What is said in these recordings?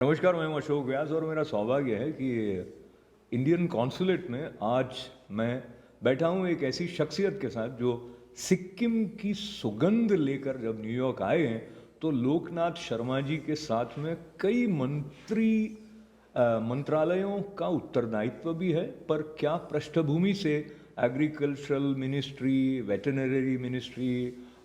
नमस्कार, मैं अशोक व्यास और मेरा सौभाग्य है कि इंडियन कॉन्सुलेट में आज मैं बैठा हूँ एक ऐसी शख्सियत के साथ जो सिक्किम की सुगंध लेकर जब न्यूयॉर्क आए हैं तो लोकनाथ शर्मा जी के साथ में कई मंत्रालयों का उत्तरदायित्व भी है। पर क्या पृष्ठभूमि से एग्रीकल्चरल मिनिस्ट्री, वेटरनरी मिनिस्ट्री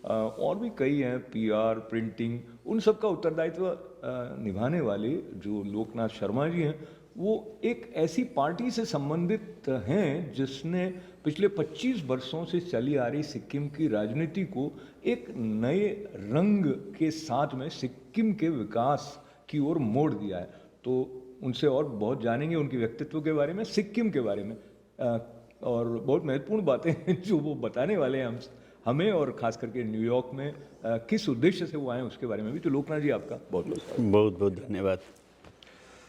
और भी कई हैं, पीआर, प्रिंटिंग, उन सब का उत्तरदायित्व निभाने वाले जो लोकनाथ शर्मा जी हैं वो एक ऐसी पार्टी से संबंधित हैं जिसने पिछले 25 वर्षों से चली आ रही सिक्किम की राजनीति को एक नए रंग के साथ में सिक्किम के विकास की ओर मोड़ दिया है। तो उनसे और बहुत जानेंगे, उनके व्यक्तित्व के बारे में, सिक्किम के बारे में और बहुत महत्वपूर्ण बातें हैं जो वो बताने वाले हैं हमें और ख़ास करके न्यूयॉर्क में किस उद्देश्य से वो आए उसके बारे में भी। तो लोकनाथ जी, आपका बहुत बहुत बहुत धन्यवाद।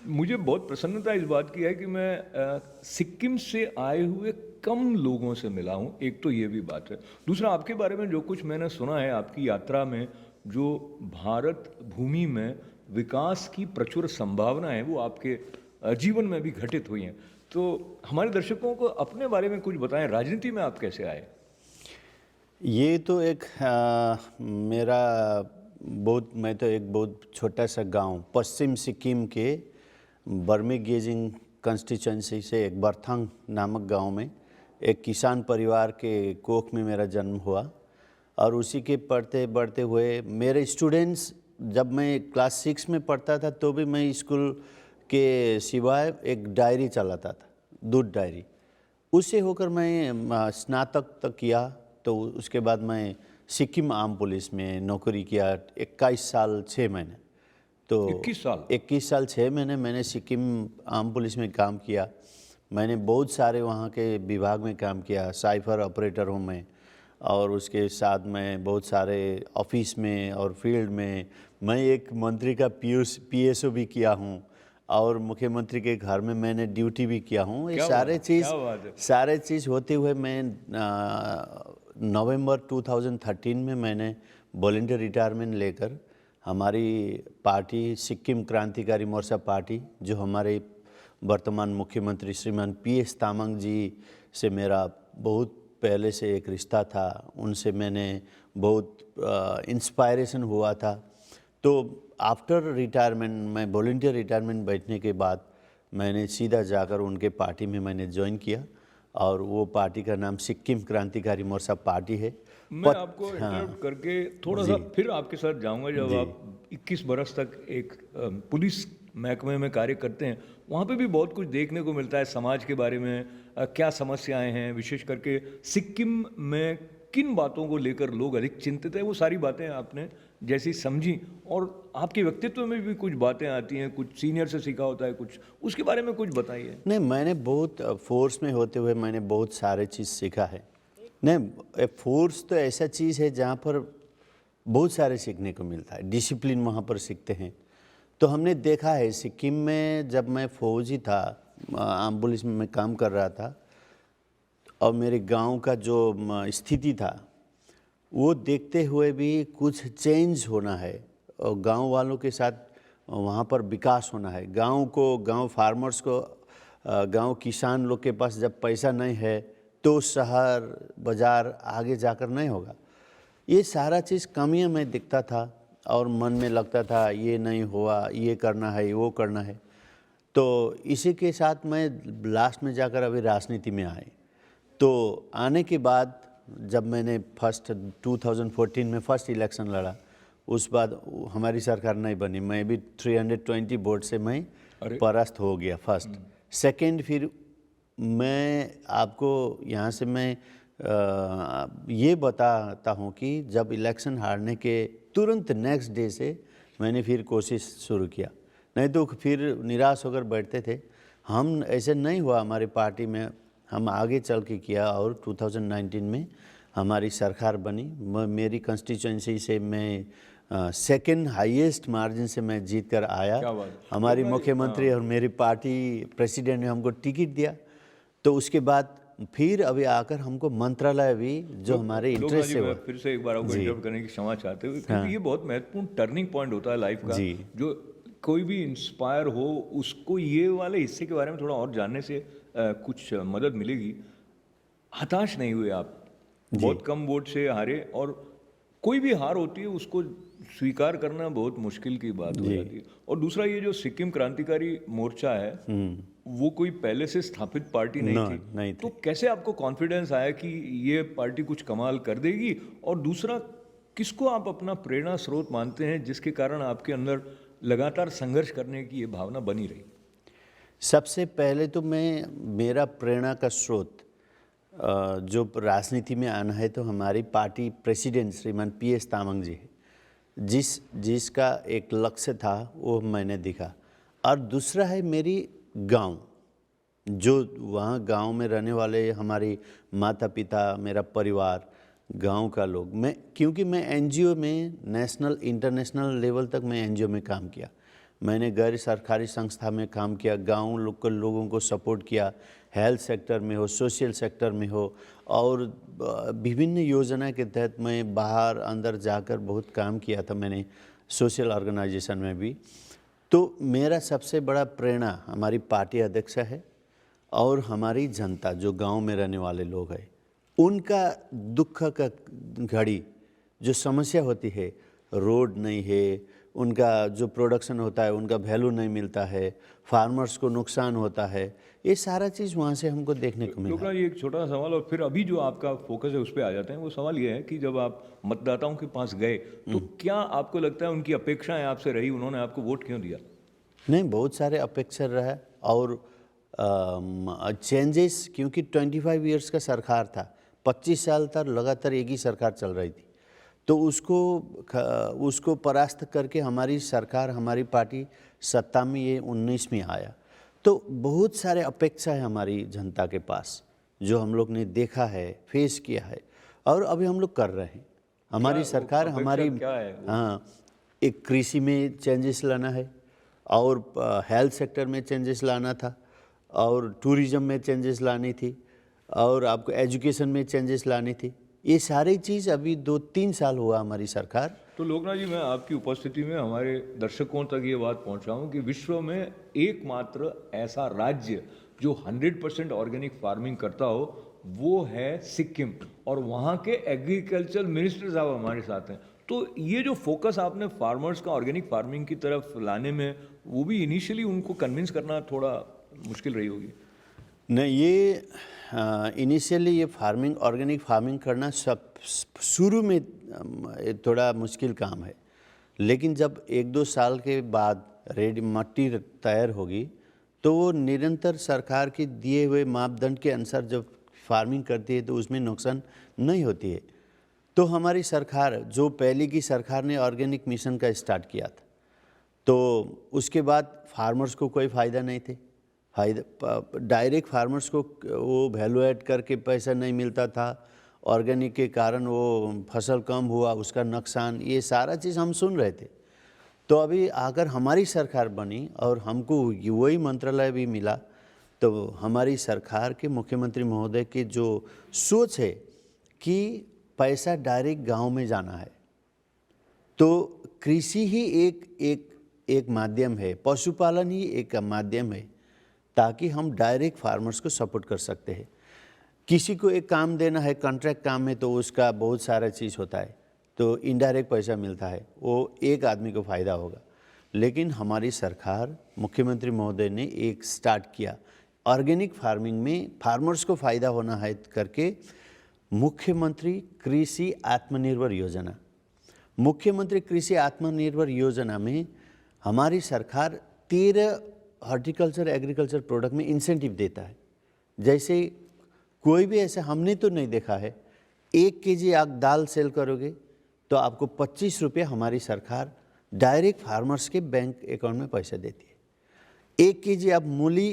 मुझे बहुत प्रसन्नता इस बात की है कि मैं सिक्किम से आए हुए कम लोगों से मिला हूँ। एक तो ये भी बात है, दूसरा आपके बारे में जो कुछ मैंने सुना है आपकी यात्रा में, जो भारत भूमि में विकास की प्रचुर संभावना है वो आपके जीवन में भी घटित हुई हैं। तो हमारे दर्शकों को अपने बारे में कुछ बताएं, राजनीति में आप कैसे आए? ये तो एक मैं तो एक बहुत छोटा सा गांव पश्चिम सिक्किम के बर्मी गेजिंग कंस्टिट्यूंसी से एक बर्थांग नामक गांव में एक किसान परिवार के कोख में मेरा जन्म हुआ। और उसी के पढ़ते बढ़ते हुए मेरे स्टूडेंट्स, जब मैं क्लास 6 में पढ़ता था तो भी मैं स्कूल के सिवाय एक डायरी चलाता था, दूध डायरी। उससे होकर मैं स्नातक तक किया। तो उसके बाद मैं सिक्किम आर्म पुलिस में नौकरी किया 21 साल 6 महीने। तो 21 साल 6 महीने मैंने सिक्किम आर्म पुलिस में काम किया। मैंने बहुत सारे वहाँ के विभाग में काम किया, साइफर ऑपरेटर हूँ मैं। और उसके साथ मैं बहुत सारे ऑफिस में और फील्ड में मैं एक मंत्री का पीएसओ भी किया हूँ और मुख्यमंत्री के घर में मैंने ड्यूटी भी किया हूँ। ये सारे चीज़ होते हुए मैं नवंबर 2013 में मैंने वॉलंटियर रिटायरमेंट लेकर हमारी पार्टी सिक्किम क्रांतिकारी मोर्चा पार्टी, जो हमारे वर्तमान मुख्यमंत्री श्रीमान पीएस तामाङ जी से मेरा बहुत पहले से एक रिश्ता था, उनसे मैंने बहुत इंस्पायरेशन हुआ था। तो आफ्टर रिटायरमेंट, मैं वॉलंटियर रिटायरमेंट बैठने के बाद मैंने सीधा जाकर उनके पार्टी में मैंने ज्वाइन किया और वो पार्टी का नाम सिक्किम क्रांतिकारी मोर्चा पार्टी है। मैं आपको इंटरप्ट करके थोड़ा सा फिर आपके साथ जाऊंगा। जब आप 21 बरस तक एक पुलिस महकमे में कार्य करते हैं, वहाँ पे भी बहुत कुछ देखने को मिलता है समाज के बारे में, क्या समस्याएं हैं, विशेष करके सिक्किम में किन बातों को लेकर लोग अधिक चिंतित है, वो सारी बातें आपने जैसी समझी। और आपके व्यक्तित्व में भी कुछ बातें आती हैं, कुछ सीनियर से सीखा होता है, कुछ उसके बारे में कुछ बताइए। नहीं, मैंने बहुत फोर्स में होते हुए मैंने बहुत सारे चीज़ सीखा है। नहीं, फोर्स तो ऐसा चीज़ है जहाँ पर बहुत सारे सीखने को मिलता है, डिसिप्लिन वहाँ पर सीखते हैं। तो हमने देखा है सिक्किम में, जब मैं फौजी था, आर्म पुलिस में मैं काम कर रहा था और मेरे गांव का जो स्थिति था वो देखते हुए भी कुछ चेंज होना है और गांव वालों के साथ वहाँ पर विकास होना है। गांव फार्मर्स को, गांव किसान लोग के पास जब पैसा नहीं है तो शहर बाज़ार आगे जाकर नहीं होगा। ये सारा चीज़ कमियां मैं दिखता था और मन में लगता था ये नहीं हुआ, ये करना है, वो करना है। तो इसी के साथ मैं लास्ट में जाकर अभी राजनीति में आए। तो आने के बाद जब मैंने 2014 में फर्स्ट इलेक्शन लड़ा, उस बाद हमारी सरकार नहीं बनी, मैं भी 320 वोट से मैं परास्त हो गया फर्स्ट। सेकंड, फिर मैं आपको यहाँ से मैं ये बताता हूँ कि जब इलेक्शन हारने के तुरंत नेक्स्ट डे से मैंने फिर कोशिश शुरू किया, नहीं तो फिर निराश होकर बैठते थे हम। ऐसे नहीं हुआ हमारी पार्टी में, हम आगे चल के किया और 2019 में हमारी सरकार बनी। मेरी कंस्टिट्यूंसी से मैं सेकंड हाईएस्ट मार्जिन से मैं जीत कर आया। हमारी मुख्यमंत्री और मेरी पार्टी प्रेसिडेंट ने हमको टिकट दिया। तो उसके बाद फिर अभी आकर हमको मंत्रालय भी जो हमारे इंटरेस्ट से, फिर से एक बार आपको इंटरप्ट करने की क्षमा चाहते हुए, क्योंकि ये बहुत महत्वपूर्ण टर्निंग पॉइंट होता है लाइफ का, जो कोई भी इंस्पायर हो उसको ये वाले हिस्से के बारे में थोड़ा और जानने से कुछ मदद मिलेगी। हताश नहीं हुए आप, बहुत कम वोट से हारे, और कोई भी हार होती है उसको स्वीकार करना बहुत मुश्किल की बात हो जाती है। और दूसरा, ये जो सिक्किम क्रांतिकारी मोर्चा है वो कोई पहले से स्थापित पार्टी नहीं थी, नहीं तो कैसे आपको कॉन्फिडेंस आया कि ये पार्टी कुछ कमाल कर देगी? और दूसरा, किसको आप अपना प्रेरणा स्रोत मानते हैं जिसके कारण आपके अंदर लगातार संघर्ष करने की ये भावना बनी रही? सबसे पहले तो मेरा प्रेरणा का स्रोत जो राजनीति में आना है तो हमारी पार्टी प्रेसिडेंट श्रीमान PS तामांग जी है, जिसका एक लक्ष्य था वो मैंने देखा। और दूसरा है मेरी गांव, जो वहाँ गांव में रहने वाले हमारी माता पिता, मेरा परिवार, गांव का लोग। क्योंकि मैं NGO में नेशनल इंटरनेशनल लेवल तक मैं NGO में काम किया, मैंने गैर सरकारी संस्था में काम किया, गांव लोगों को सपोर्ट किया, हेल्थ सेक्टर में हो, सोशल सेक्टर में हो, और विभिन्न योजना के तहत मैं बाहर अंदर जाकर बहुत काम किया था मैंने, सोशल ऑर्गेनाइजेशन में भी। तो मेरा सबसे बड़ा प्रेरणा हमारी पार्टी अध्यक्ष है और हमारी जनता जो गांव में रहने वाले लोग हैं, उनका दुख का घड़ी जो समस्या होती है, रोड नहीं है, उनका जो प्रोडक्शन होता है उनका वैल्यू नहीं मिलता है, फार्मर्स को नुकसान होता है, ये सारा चीज़ वहाँ से हमको देखने को मिला। लोकनाथ जी, एक छोटा सा सवाल, और फिर अभी जो आपका फोकस है उस पर आ जाते हैं। वो सवाल ये है कि जब आप मतदाताओं के पास गए तो क्या आपको लगता है उनकी अपेक्षाएं आपसे रही, उन्होंने आपको वोट क्यों दिया? नहीं, बहुत सारे अपेक्षा रहा और चेंजेस, क्योंकि 25 इयर्स का सरकार था, 25 साल तक लगातार एक ही सरकार चल रही थी, तो उसको परास्त करके हमारी सरकार, हमारी पार्टी सत्ता में ये 19 में आया। तो बहुत सारे अपेक्षा है हमारी जनता के पास जो हम लोग ने देखा है, फेस किया है, और अभी हम लोग कर रहे हैं। हमारी सरकार हमारी क्या है? हाँ, एक कृषि में चेंजेस लाना है, और हेल्थ सेक्टर में चेंजेस लाना था, और टूरिज्म में चेंजेस लानी थी, और आपको एजुकेशन में चेंजेस लानी थी। ये सारी चीज़ अभी 2-3 साल हुआ हमारी सरकार। तो लोकनाथ जी, मैं आपकी उपस्थिति में हमारे दर्शकों तक ये बात पहुंचाऊं कि विश्व में एकमात्र ऐसा राज्य जो 100% ऑर्गेनिक फार्मिंग करता हो वो है सिक्किम, और वहाँ के एग्रीकल्चर मिनिस्टर साहब हमारे साथ हैं। तो ये जो फोकस आपने फार्मर्स का ऑर्गेनिक फार्मिंग की तरफ लाने में, वो भी इनिशियली उनको कन्विंस करना थोड़ा मुश्किल रही होगी? नहीं, ये इनिशियली ये फार्मिंग, ऑर्गेनिक फार्मिंग करना सब शुरू में थोड़ा मुश्किल काम है, लेकिन जब 1-2 साल के बाद रेडी मट्टी तैयार होगी तो वो निरंतर सरकार के दिए हुए मापदंड के अनुसार जब फार्मिंग करती है तो उसमें नुकसान नहीं होती है। तो हमारी सरकार, जो पहले की सरकार ने ऑर्गेनिक मिशन का स्टार्ट किया था, तो उसके बाद फार्मर्स को कोई फ़ायदा नहीं थे, डायरेक्ट फार्मर्स को वो वैल्यू ऐड करके पैसा नहीं मिलता था, ऑर्गेनिक के कारण वो फसल कम हुआ, उसका नुकसान, ये सारा चीज़ हम सुन रहे थे। तो अभी अगर हमारी सरकार बनी और हमको वही मंत्रालय भी मिला, तो हमारी सरकार के मुख्यमंत्री महोदय की जो सोच है कि पैसा डायरेक्ट गांव में जाना है, तो कृषि ही एक माध्यम है, पशुपालन ही एक माध्यम है, ताकि हम डायरेक्ट फार्मर्स को सपोर्ट कर सकते हैं। किसी को एक काम देना है, कॉन्ट्रैक्ट काम है, तो उसका बहुत सारा चीज़ होता है, तो इनडायरेक्ट पैसा मिलता है, वो एक आदमी को फ़ायदा होगा। लेकिन हमारी सरकार, मुख्यमंत्री महोदय ने एक स्टार्ट किया, ऑर्गेनिक फार्मिंग में फार्मर्स को फ़ायदा होना है करके मुख्यमंत्री कृषि आत्मनिर्भर योजना। मुख्यमंत्री कृषि आत्मनिर्भर योजना में हमारी सरकार 13 हॉर्टिकल्चर एग्रीकल्चर प्रोडक्ट में इंसेंटिव देता है। जैसे कोई भी ऐसा हमने तो नहीं देखा है, 1 केजी आप दाल सेल करोगे तो आपको 25 रुपये हमारी सरकार डायरेक्ट फार्मर्स के बैंक अकाउंट में पैसा देती है। 1 केजी आप मूली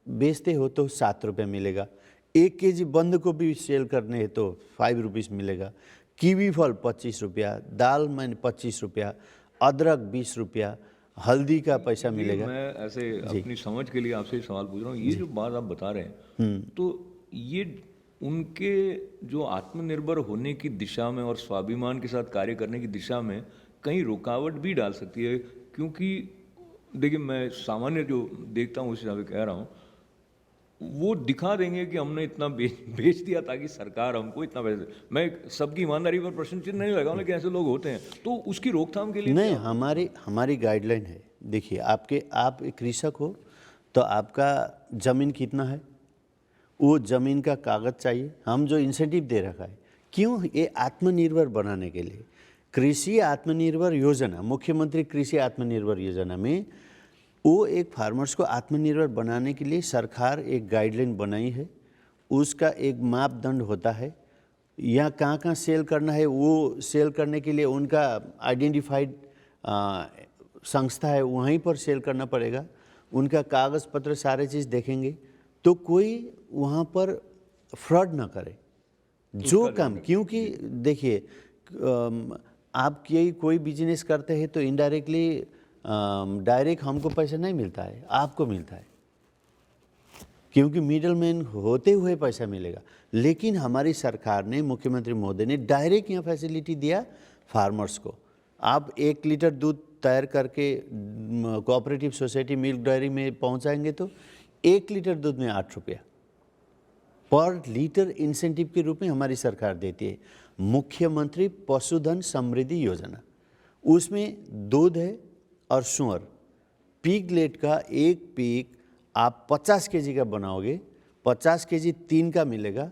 बेचते हो तो 7 रुपये मिलेगा, 1 केजी बंद गोभी सेल करने है तो 5 रुपीज़ मिलेगा, कीवी फल 25 रुपया, दाल मैंने 25 रुपया, अदरक 20 रुपया, हल्दी का पैसा मिलेगा। मैं ऐसे अपनी समझ के लिए आपसे सवाल पूछ रहा हूँ, ये जो बात आप बता रहे हैं, तो ये उनके जो आत्मनिर्भर होने की दिशा में और स्वाभिमान के साथ कार्य करने की दिशा में कहीं रुकावट भी डाल सकती है, क्योंकि देखिए मैं सामान्य जो देखता हूँ उस हिसाब से कह रहा हूँ, वो दिखा देंगे कि हमने इतना बेच दिया ताकि सरकार हमको इतना पैसे दे। मैं सबकी ईमानदारी पर प्रश्न चिन्ह नहीं लगाऊं, लेकिन ऐसे लोग होते हैं, तो उसकी रोकथाम के लिए नहीं, हमारी हमारी गाइडलाइन है। देखिए, आप एक कृषक हो तो आपका ज़मीन कितना है, वो ज़मीन का कागज़ चाहिए। हम जो इंसेंटिव दे रखा है, क्यों? ये आत्मनिर्भर बनाने के लिए। कृषि आत्मनिर्भर योजना, मुख्यमंत्री कृषि आत्मनिर्भर योजना में वो एक फार्मर्स को आत्मनिर्भर बनाने के लिए सरकार एक गाइडलाइन बनाई है। उसका एक मापदंड होता है, या कहाँ कहाँ सेल करना है, वो सेल करने के लिए उनका आइडेंटिफाइड संस्था है, वहीं पर सेल करना पड़ेगा। उनका कागज़ पत्र सारे चीज़ देखेंगे, तो कोई वहाँ पर फ्रॉड ना करे जो काम। क्योंकि देखिए, आप कोई बिजनेस करते हैं तो इनडायरेक्टली डायरेक्ट हमको पैसा नहीं मिलता है, आपको मिलता है, क्योंकि मिडल मैन होते हुए पैसा मिलेगा। लेकिन हमारी सरकार ने, मुख्यमंत्री महोदय ने डायरेक्ट यहाँ फैसिलिटी दिया फार्मर्स को। आप 1 लीटर दूध तैयार करके कोऑपरेटिव सोसाइटी मिल्क डेयरी में पहुँचाएंगे तो 1 लीटर दूध में 8 रुपया पर लीटर इंसेंटिव के रूप में हमारी सरकार देती है। मुख्यमंत्री पशुधन समृद्धि योजना, उसमें दूध है और सुअर, पिगलेट का एक पिग आप 50 केजी का बनाओगे, 50 केजी 3 का मिलेगा,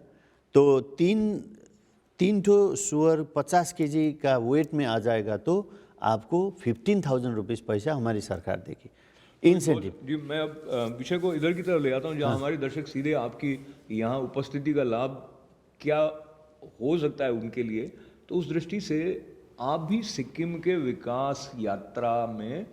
तो तीन ठो सुअर 50 केजी का वेट में आ जाएगा, तो आपको 15,000 रुपीज़ पैसा हमारी सरकार देगी इंसेंटिव। जी, मैं अब विषय को इधर की तरफ ले आता हूँ जहाँ हमारे दर्शक सीधे आपकी यहाँ उपस्थिति का लाभ क्या हो सकता है उनके लिए। तो उस दृष्टि से आप भी सिक्किम के विकास यात्रा में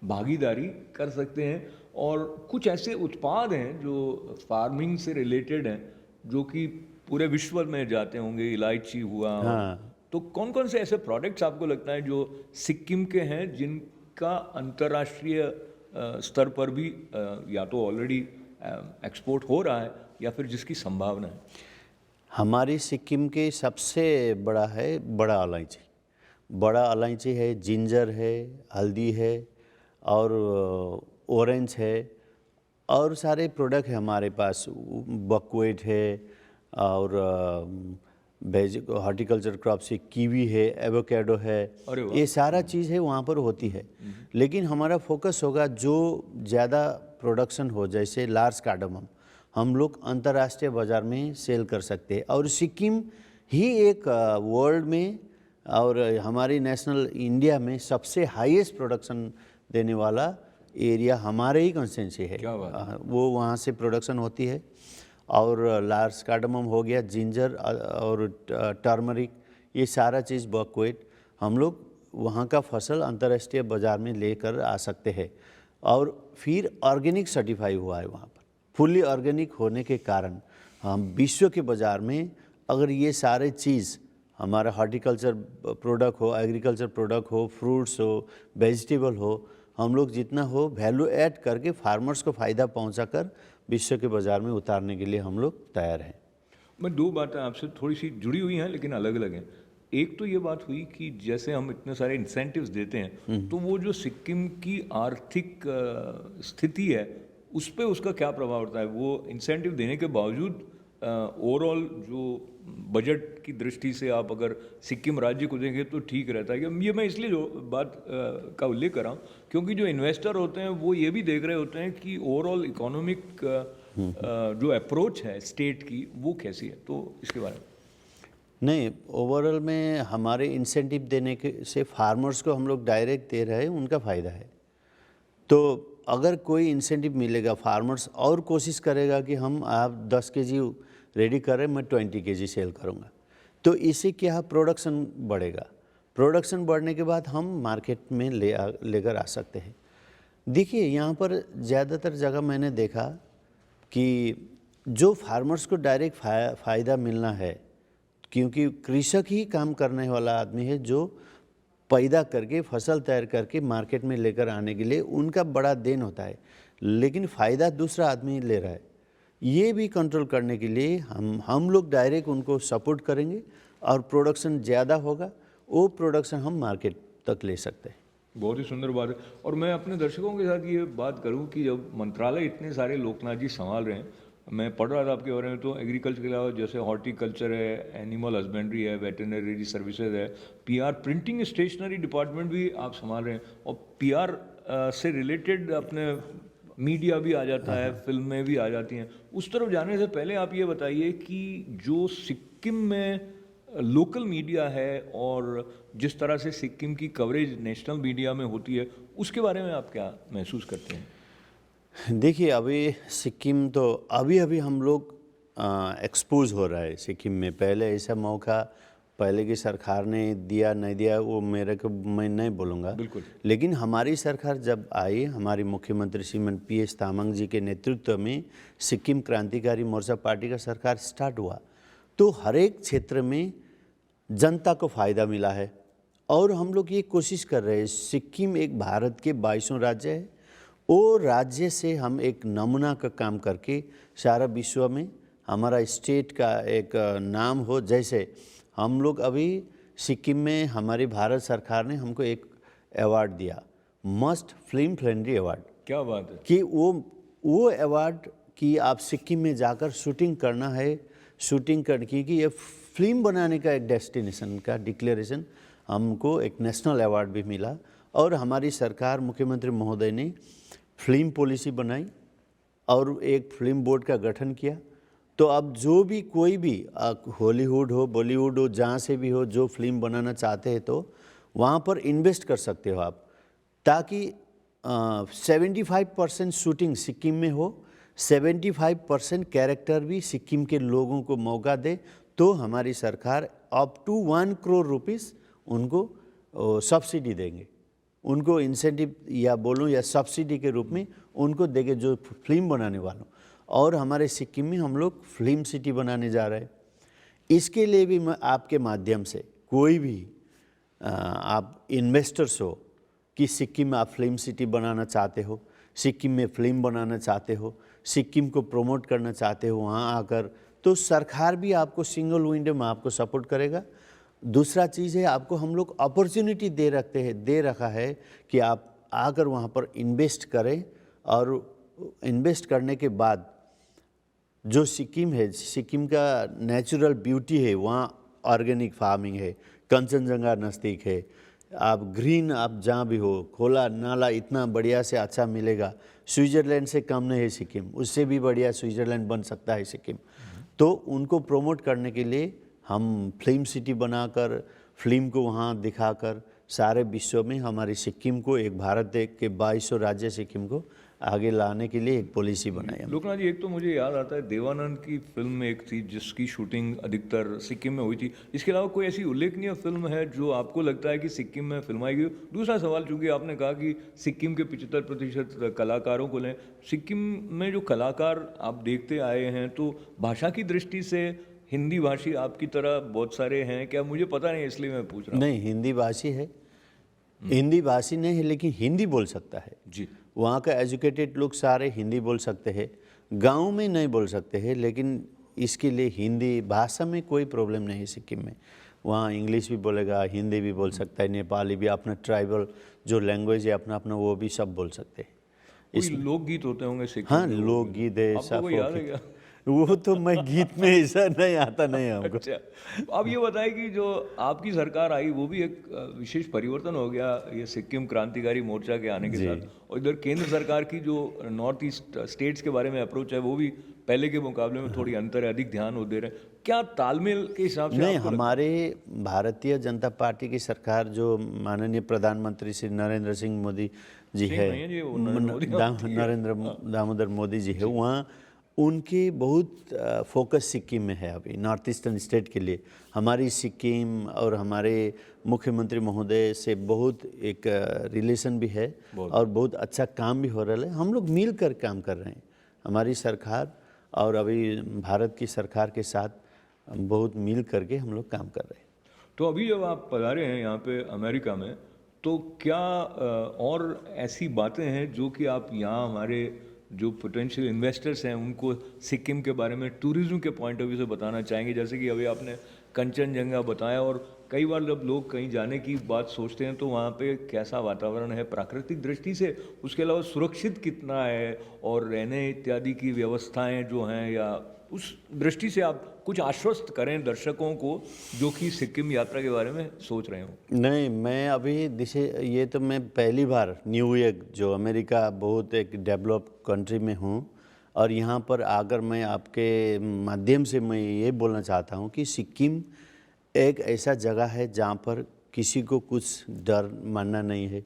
भागीदारी कर सकते हैं, और कुछ ऐसे उत्पाद हैं जो फार्मिंग से रिलेटेड हैं जो कि पूरे विश्व में जाते होंगे, इलायची हुआ। तो कौन कौन से ऐसे प्रोडक्ट्स आपको लगता है जो सिक्किम के हैं जिनका अंतर्राष्ट्रीय स्तर पर भी या तो ऑलरेडी एक्सपोर्ट हो रहा है या फिर जिसकी संभावना है? हमारी सिक्किम के सबसे बड़ा है बड़ा इलायची। बड़ा इलायची है, जिंजर है, हल्दी है और ऑरेंज है, और सारे प्रोडक्ट है हमारे पास। बकवेट है और हॉर्टिकल्चर क्रॉप से कीवी है, एवोकेडो है, ये सारा चीज़ है वहाँ पर होती है। लेकिन हमारा फोकस होगा जो ज़्यादा प्रोडक्शन हो, जैसे लार्ज कार्डमम हम लोग अंतर्राष्ट्रीय बाज़ार में सेल कर सकते हैं। और सिक्किम ही एक वर्ल्ड में और हमारी नेशनल इंडिया में सबसे हाईएस्ट प्रोडक्शन देने वाला एरिया हमारे ही कंस्टिट्यूंसी है। क्या बात है? वो वहाँ से प्रोडक्शन होती है। और लार्ज कार्डमम हो गया, जिंजर और टर्मरिक, ये सारा चीज़ बकवेट हम लोग वहाँ का फसल अंतर्राष्ट्रीय बाज़ार में लेकर आ सकते हैं। और फिर ऑर्गेनिक सर्टिफाई हुआ है वहाँ पर, फुल्ली ऑर्गेनिक होने के कारण हम विश्व के बाज़ार में अगर ये सारे चीज़ हमारा हॉर्टिकल्चर प्रोडक्ट हो, एग्रीकल्चर प्रोडक्ट हो, फ्रूट्स हो, वेजिटेबल हो, हम लोग जितना हो वैल्यू ऐड करके फार्मर्स को फ़ायदा पहुंचाकर विश्व के बाज़ार में उतारने के लिए हम लोग तैयार हैं। मैं दो बातें आपसे थोड़ी सी जुड़ी हुई हैं लेकिन अलग अलग हैं। एक तो ये बात हुई कि जैसे हम इतने सारे इंसेंटिव्स देते हैं तो वो जो सिक्किम की आर्थिक स्थिति है उस पर उसका क्या प्रभाव पड़ता है? वो इंसेंटिव देने के बावजूद ओवरऑल जो बजट की दृष्टि से आप अगर सिक्किम राज्य को देखें तो ठीक रहता है। ये मैं इसलिए जो बात का उल्लेख कर रहा हूँ क्योंकि जो इन्वेस्टर होते हैं वो ये भी देख रहे होते हैं कि ओवरऑल इकोनॉमिक जो अप्रोच है स्टेट की वो कैसी है। तो इसके बारे में नहीं, ओवरऑल में हमारे इंसेंटिव देने के से फार्मर्स को हम लोग डायरेक्ट दे रहे हैं, उनका फ़ायदा है। तो अगर कोई इंसेंटिव मिलेगा, फार्मर्स और कोशिश करेगा कि हम आप 10 केजी रेडी कर रहे हैं, मैं 20 केजी सेल करूंगा, तो इससे क्या प्रोडक्शन बढ़ेगा। प्रोडक्शन बढ़ने के बाद हम मार्केट में लेकर आ सकते हैं। देखिए, यहाँ पर ज़्यादातर जगह मैंने देखा कि जो फार्मर्स को डायरेक्ट फ़ायदा मिलना है, क्योंकि कृषक ही काम करने वाला आदमी है जो पैदा करके फसल तैयार करके मार्केट में लेकर आने के लिए उनका बड़ा देन होता है, लेकिन फ़ायदा दूसरा आदमी ले रहा है। ये भी कंट्रोल करने के लिए हम लोग डायरेक्ट उनको सपोर्ट करेंगे और प्रोडक्शन ज़्यादा होगा, वो प्रोडक्शन हम मार्केट तक ले सकते हैं। बहुत ही सुंदर बात है। और मैं अपने दर्शकों के साथ ये बात करूं कि जब मंत्रालय इतने सारे लोकनाथ जी संभाल रहे हैं, मैं पढ़ रहा था आपके बारे में, तो एग्रीकल्चर के अलावा जैसे हॉर्टिकल्चर है, एनिमल हस्बेंड्री है, वेटरनरी सर्विसेज है, पीआर प्रिंटिंग स्टेशनरी डिपार्टमेंट भी आप संभाल रहे हैं, और पीआर से रिलेटेड अपने मीडिया भी आ जाता है, फिल्में भी आ जाती हैं। उस तरफ जाने से पहले आप ये बताइए कि जो सिक्किम में लोकल मीडिया है और जिस तरह से सिक्किम की कवरेज नेशनल मीडिया में होती है, उसके बारे में आप क्या महसूस करते हैं? देखिए, अभी सिक्किम तो अभी अभी हम लोग एक्सपोज हो रहा है सिक्किम में। पहले ऐसा मौका पहले की सरकार ने दिया नहीं दिया वो मेरे को मैं नहीं बोलूँगा, बिल्कुल। लेकिन हमारी सरकार जब आई, हमारी मुख्यमंत्री श्रीमान PS तामांग जी के नेतृत्व में सिक्किम क्रांतिकारी मोर्चा पार्टी का सरकार स्टार्ट हुआ, तो हर एक क्षेत्र में जनता को फ़ायदा मिला है। और हम लोग ये कोशिश कर रहे हैं, सिक्किम एक भारत के 22 राज्य है, वो राज्य से हम एक नमूना का काम करके सारा विश्व में हमारा स्टेट का एक नाम हो। जैसे हम लोग अभी सिक्किम में हमारी भारत सरकार ने हमको एक अवार्ड दिया, मस्ट फिल्म फ्रेंडली अवार्ड। क्या बात है! कि वो अवार्ड कि आप सिक्किम में जाकर शूटिंग करना है, शूटिंग करके कि ये फिल्म बनाने का एक डेस्टिनेशन का डिक्लेरेशन, हमको एक नेशनल अवार्ड भी मिला। और हमारी सरकार मुख्यमंत्री महोदय ने फिल्म पॉलिसी बनाई और एक फिल्म बोर्ड का गठन किया। तो अब जो भी कोई भी हॉलीवुड हो, बॉलीवुड हो, जहाँ से भी हो, जो फिल्म बनाना चाहते हैं तो वहाँ पर इन्वेस्ट कर सकते हो आप, ताकि 75% शूटिंग सिक्किम में हो, 75% कैरेक्टर भी सिक्किम के लोगों को मौका दे। तो हमारी सरकार अप टू 1 करोड़ रुपीस उनको सब्सिडी देंगे, उनको इंसेंटिव या बोलूँ या सब्सिडी के रूप में उनको देंगे जो फिल्म बनाने वालों। और हमारे सिक्किम में हम लोग फिल्म सिटी बनाने जा रहे हैं। इसके लिए भी मैं आपके माध्यम से कोई भी आप इन्वेस्टर्स हो कि सिक्किम में आप फिल्म सिटी बनाना चाहते हो, सिक्किम में फिल्म बनाना चाहते हो, सिक्किम को प्रमोट करना चाहते हो वहाँ आकर, तो सरकार भी आपको सिंगल विंडो में आपको सपोर्ट करेगा। दूसरा चीज़ है, आपको हम लोग अपॉर्चुनिटी दे रखा है कि आप आकर वहाँ पर इन्वेस्ट करें, और इन्वेस्ट करने के बाद जो सिक्किम है, सिक्किम का नेचुरल ब्यूटी है, वहाँ ऑर्गेनिक फार्मिंग है, कंचनजंगा नज़दीक है, आप ग्रीन, आप जहाँ भी हो, खोला नाला इतना बढ़िया से अच्छा मिलेगा। स्विट्ज़रलैंड से कम नहीं है सिक्किम, उससे भी बढ़िया स्विट्ज़रलैंड बन सकता है सिक्किम। तो उनको प्रमोट करने के लिए हम फिल्म सिटी बनाकर, फिल्म को वहाँ दिखाकर सारे विश्व में हमारी सिक्किम को, एक भारत के 22 राज्य सिक्किम को आगे लाने के लिए एक पॉलिसी बनाई है। लोकनाथ जी, एक तो मुझे याद आता है देवानंद की फिल्म में एक थी जिसकी शूटिंग अधिकतर सिक्किम में हुई थी। इसके अलावा कोई ऐसी उल्लेखनीय फिल्म है जो आपको लगता है कि सिक्किम में फिल्माई गई? दूसरा सवाल, चूंकि आपने कहा कि सिक्किम के 75% कलाकारों को लें, सिक्किम में जो कलाकार आप देखते आए हैं, तो भाषा की दृष्टि से हिंदी भाषी आपकी तरह बहुत सारे हैं क्या? मुझे पता नहीं, इसलिए मैं पूछ रहा हूँ। नहीं, हिंदी भाषी है, हिंदी भाषी नहीं है, लेकिन हिंदी बोल सकता है जी। वहाँ का एजुकेटेड लोग सारे हिंदी बोल सकते हैं। गांव में नहीं बोल सकते हैं, लेकिन इसके लिए हिंदी भाषा में कोई प्रॉब्लम नहीं है सिक्किम में। वहाँ इंग्लिश भी बोलेगा, हिंदी भी बोल सकता है, नेपाली भी, अपना ट्राइबल जो लैंग्वेज है अपना अपना, वो भी सब बोल सकते हैं। कोई लोकगीत होते होंगे सिक्किम हाँ, में? लोकगीत है, आपको कोई याद है क्या? वो तो मैं गीत में ऐसा नहीं आता नहीं हमको। अच्छा, अब ये बताएं कि जो आपकी सरकार आई वो भी एक विशेष परिवर्तन हो गया ये सिक्किम क्रांतिकारी मोर्चा के आने के साथ, और इधर केंद्र सरकार की जो नॉर्थ ईस्ट स्टेट्स के बारे में अप्रोच है वो भी पहले के मुकाबले में थोड़ी अंतर है, अधिक ध्यान वो दे रहे हैं। क्या तालमेल के हिसाब से नहीं, आपको हमारे भारतीय जनता पार्टी की सरकार जो माननीय प्रधानमंत्री श्री नरेंद्र सिंह मोदी जी है, नहीं है जी, वो नरेंद्र दामोदर मोदी जी है, वहाँ उनके बहुत फोकस सिक्किम में है अभी, नॉर्थ ईस्टर्न स्टेट के लिए। हमारी सिक्किम और हमारे मुख्यमंत्री महोदय से बहुत एक रिलेशन भी है और बहुत अच्छा काम भी हो रहा है। हम लोग मिल कर काम कर रहे हैं, हमारी सरकार और अभी भारत की सरकार के साथ बहुत मिल करके हम लोग काम कर रहे हैं। तो अभी जब आप पधारे हैं यहाँ पे अमेरिका में, तो क्या और ऐसी बातें हैं जो कि आप यहाँ हमारे जो पोटेंशियल इन्वेस्टर्स हैं उनको सिक्किम के बारे में टूरिज्म के पॉइंट ऑफ व्यू से बताना चाहेंगे? जैसे कि अभी आपने कंचनजंगा बताया। और कई बार जब लोग कहीं जाने की बात सोचते हैं तो वहाँ पे कैसा वातावरण है प्राकृतिक दृष्टि से, उसके अलावा सुरक्षित कितना है, और रहने इत्यादि की व्यवस्थाएं जो हैं, या उस दृष्टि से आप कुछ आश्वस्त करें दर्शकों को जो कि सिक्किम यात्रा के बारे में सोच रहे हो। नहीं, मैं अभी दिशे ये तो मैं पहली बार न्यूयॉर्क, जो अमेरिका बहुत एक डेवलप कंट्री में हूँ, और यहाँ पर आकर मैं आपके माध्यम से मैं ये बोलना चाहता हूँ कि सिक्किम एक ऐसा जगह है जहाँ पर किसी को कुछ डर मानना नहीं है।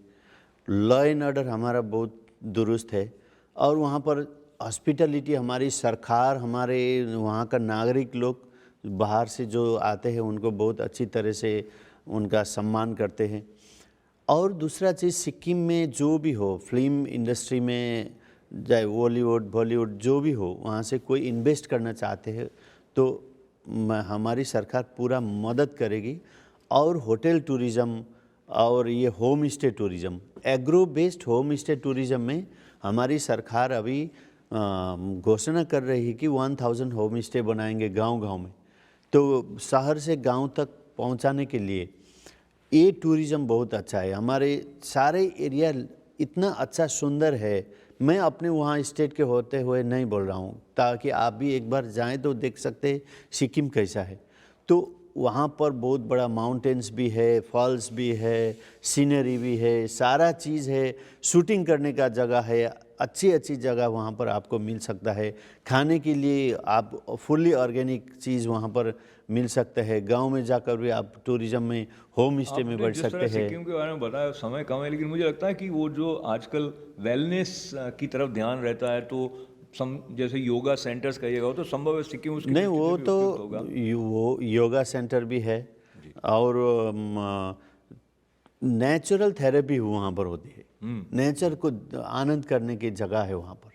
लॉ एंड ऑर्डर हमारा बहुत दुरुस्त है, और वहाँ पर हॉस्पिटलिटी हमारी सरकार, हमारे वहाँ का नागरिक लोग बाहर से जो आते हैं उनको बहुत अच्छी तरह से उनका सम्मान करते हैं। और दूसरा चीज़, सिक्किम में जो भी हो, फिल्म इंडस्ट्री में चाहे बॉलीवुड बॉलीवुड जो भी हो, वहाँ से कोई इन्वेस्ट करना चाहते हैं तो हमारी सरकार पूरा मदद करेगी। और होटल टूरिज़्म और ये home stay tourism, agro based home stay tourism में हमारी सरकार अभी घोषणा कर रही है कि 1000 होम स्टे बनाएंगे गांव-गांव में। तो शहर से गांव तक पहुंचाने के लिए ये टूरिज़्म बहुत अच्छा है। हमारे सारे एरिया इतना अच्छा सुंदर है। मैं अपने वहाँ स्टेट के होते हुए नहीं बोल रहा हूँ, ताकि आप भी एक बार जाएं तो देख सकते हैं सिक्किम कैसा है। तो वहाँ पर बहुत बड़ा माउंटेन्स भी है, फॉल्स भी है, सीनरी भी है, सारा चीज़ है, शूटिंग करने का जगह है, अच्छी अच्छी जगह वहाँ पर आपको मिल सकता है। खाने के लिए आप फुल्ली ऑर्गेनिक चीज़ वहाँ पर मिल सकता है। गांव में जाकर भी आप टूरिज़्म में होम स्टे में आपने बैठ जिस सकते तरह हैं। सिक्किम के बारे में बताया, समय कम है, लेकिन मुझे लगता है कि वो जो आजकल वेलनेस की तरफ ध्यान रहता है, तो जैसे योगा सेंटर्स कहिएगा, वो तो संभव है सिक्किम उसकी नहीं, दृष्टि वो से भी तो उपयुक्त होगा। वो योगा सेंटर भी है, और नेचुरल थेरेपी वहाँ पर होती है। नेचर को आनंद करने की जगह है वहाँ पर,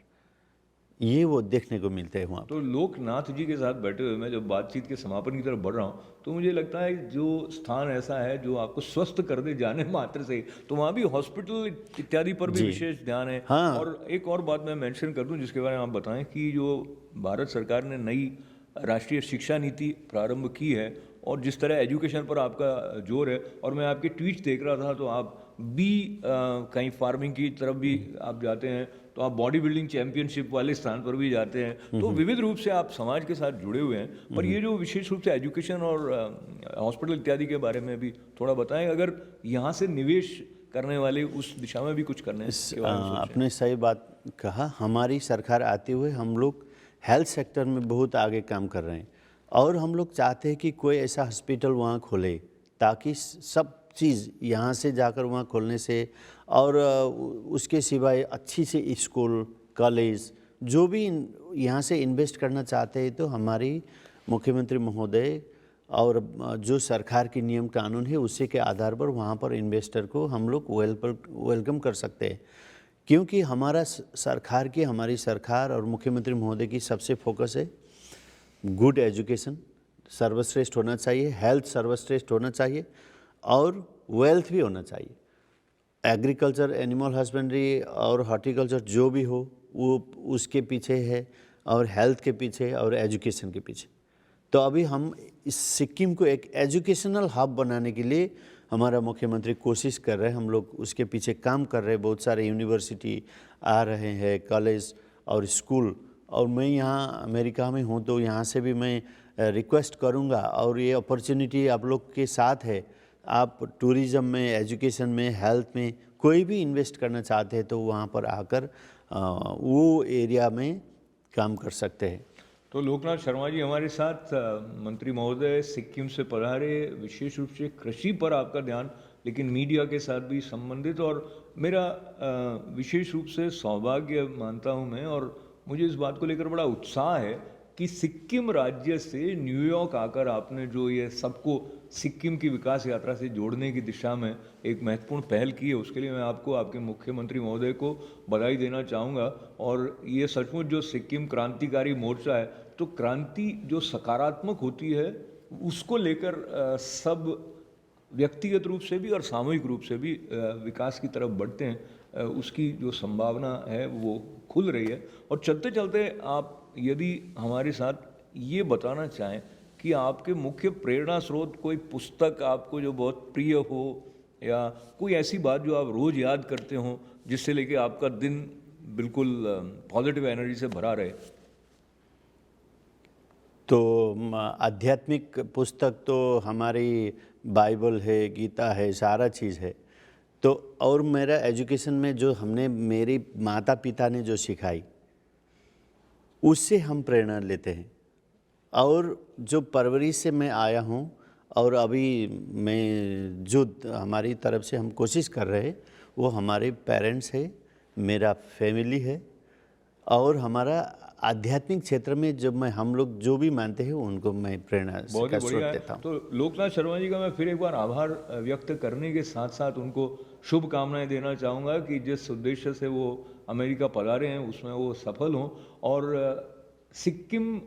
ये वो देखने को मिलते हैं वहाँ तो लोकनाथ जी के साथ बैठे हुए मैं जब बातचीत के समापन की तरफ बढ़ रहा हूँ, तो मुझे लगता है जो स्थान ऐसा है जो आपको स्वस्थ कर दे जाने मात्र से, तो वहाँ भी हॉस्पिटल इत्यादि पर भी जी। विशेष ध्यान है। हाँ। और एक और बात मैं मेंशन कर दूं जिसके बारे में आप बताएं, कि जो भारत सरकार ने नई राष्ट्रीय शिक्षा नीति प्रारंभ की है, और जिस तरह एजुकेशन पर आपका जोर है, और मैं आपके ट्वीट देख रहा था तो आप कहीं फार्मिंग की तरफ भी आप जाते हैं, तो आप बॉडी बिल्डिंग चैंपियनशिप वाले स्थान पर भी जाते हैं, तो विविध रूप से आप समाज के साथ जुड़े हुए हैं। पर ये जो विशेष रूप से एजुकेशन और हॉस्पिटल इत्यादि के बारे में भी थोड़ा बताएं, अगर यहाँ से निवेश करने वाले उस दिशा में भी कुछ करने के बारे में सोचें। आपने सही बात कहा। हमारी सरकार आते हुए हम लोग हेल्थ सेक्टर में बहुत आगे काम कर रहे हैं, और हम लोग चाहते हैं कि कोई ऐसा हॉस्पिटल वहाँ खोले ताकि सब चीज़ यहाँ से जाकर वहाँ खोलने से, और उसके सिवाय अच्छी से स्कूल कॉलेज जो भी यहाँ से इन्वेस्ट करना चाहते हैं, तो हमारी मुख्यमंत्री महोदय और जो सरकार की नियम कानून है उसी के आधार पर वहाँ पर इन्वेस्टर को हम लोग वेलकम कर सकते हैं। क्योंकि हमारा सरकार की, हमारी सरकार और मुख्यमंत्री महोदय की सबसे फोकस है गुड एजुकेशन सर्वश्रेष्ठ होना चाहिए, हेल्थ सर्वश्रेष्ठ होना चाहिए, और वेल्थ भी होना चाहिए। एग्रीकल्चर, एनिमल हस्बेंड्री और हॉर्टिकल्चर जो भी हो वो उसके पीछे है, और हेल्थ के पीछे और एजुकेशन के पीछे। तो अभी हम इस सिक्किम को एक एजुकेशनल हब बनाने के लिए हमारा मुख्यमंत्री कोशिश कर रहे हैं, हम लोग उसके पीछे काम कर रहे हैं। बहुत सारे यूनिवर्सिटी आ रहे हैं, कॉलेज और स्कूल। और मैं यहाँ अमेरिका में हूँ तो यहाँ से भी मैं रिक्वेस्ट करूँगा, और ये अपॉर्चुनिटी आप लोग के साथ है। आप टूरिज़्म में, एजुकेशन में, हेल्थ में कोई भी इन्वेस्ट करना चाहते हैं तो वहाँ पर आकर वो एरिया में काम कर सकते हैं। तो लोकनाथ शर्मा जी हमारे साथ मंत्री महोदय सिक्किम से पधारे, विशेष रूप से कृषि पर आपका ध्यान, लेकिन मीडिया के साथ भी संबंधित। और मेरा विशेष रूप से सौभाग्य मानता हूं मैं, और मुझे इस बात को लेकर बड़ा उत्साह है कि सिक्किम राज्य से न्यूयॉर्क आकर आपने जो ये सबको सिक्किम की विकास यात्रा से जोड़ने की दिशा में एक महत्वपूर्ण पहल की है, उसके लिए मैं आपको, आपके मुख्यमंत्री महोदय को बधाई देना चाहूँगा। और ये सचमुच जो सिक्किम क्रांतिकारी मोर्चा है, तो क्रांति जो सकारात्मक होती है उसको लेकर सब व्यक्तिगत रूप से भी और सामूहिक रूप से भी विकास की तरफ बढ़ते हैं, उसकी जो संभावना है वो खुल रही है। और चलते चलते आप यदि हमारे साथ ये बताना चाहें कि आपके मुख्य प्रेरणा स्रोत कोई पुस्तक आपको जो बहुत प्रिय हो, या कोई ऐसी बात जो आप रोज याद करते हो जिससे लेके आपका दिन बिल्कुल पॉजिटिव एनर्जी से भरा रहे? तो आध्यात्मिक पुस्तक तो हमारी बाइबल है, गीता है, सारा चीज़ है। तो और मेरा एजुकेशन में जो हमने मेरी माता पिता ने जो सिखाई उससे हम प्रेरणा लेते हैं। और जो परवरिश से मैं आया हूँ और अभी मैं जो हमारी तरफ से हम कोशिश कर रहे हैं वो हमारे पेरेंट्स है, मेरा फैमिली है और हमारा आध्यात्मिक क्षेत्र में जब मैं हम लोग जो भी मानते हैं उनको मैं प्रेरणा बहुत का ही स्रोत बढ़िया है। देता हूँ। तो लोकनाथ शर्मा जी का मैं फिर एक बार आभार व्यक्त करने के साथ साथ उनको शुभकामनाएं देना चाहूँगा कि जिस उद्देश्य से वो अमेरिका पधारे हैं उसमें वो सफल हों। और सिक्किम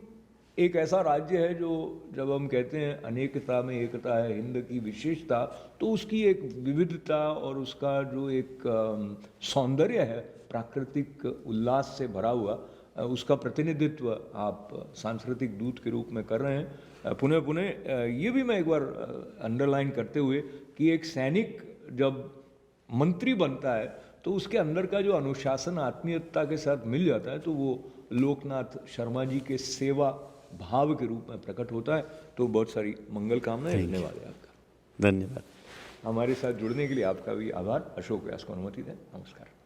एक ऐसा राज्य है जो, जब हम कहते हैं अनेकता में एकता है, हिंद की विशेषता, तो उसकी एक विविधता और उसका जो एक सौंदर्य है प्राकृतिक उल्लास से भरा हुआ, उसका प्रतिनिधित्व आप सांस्कृतिक दूत के रूप में कर रहे हैं। पुनः पुनः ये भी मैं एक बार अंडरलाइन करते हुए कि एक सैनिक जब मंत्री बनता है तो उसके अंदर का जो अनुशासन आत्मीयता के साथ मिल जाता है तो वो लोकनाथ शर्मा जी के सेवा भाव के रूप में प्रकट होता है। तो बहुत सारी मंगल कामनाएं, धन्यवाद है आपका। धन्यवाद। हमारे साथ जुड़ने के लिए आपका भी आभार। अशोक व्यास को अनुमति दें। नमस्कार।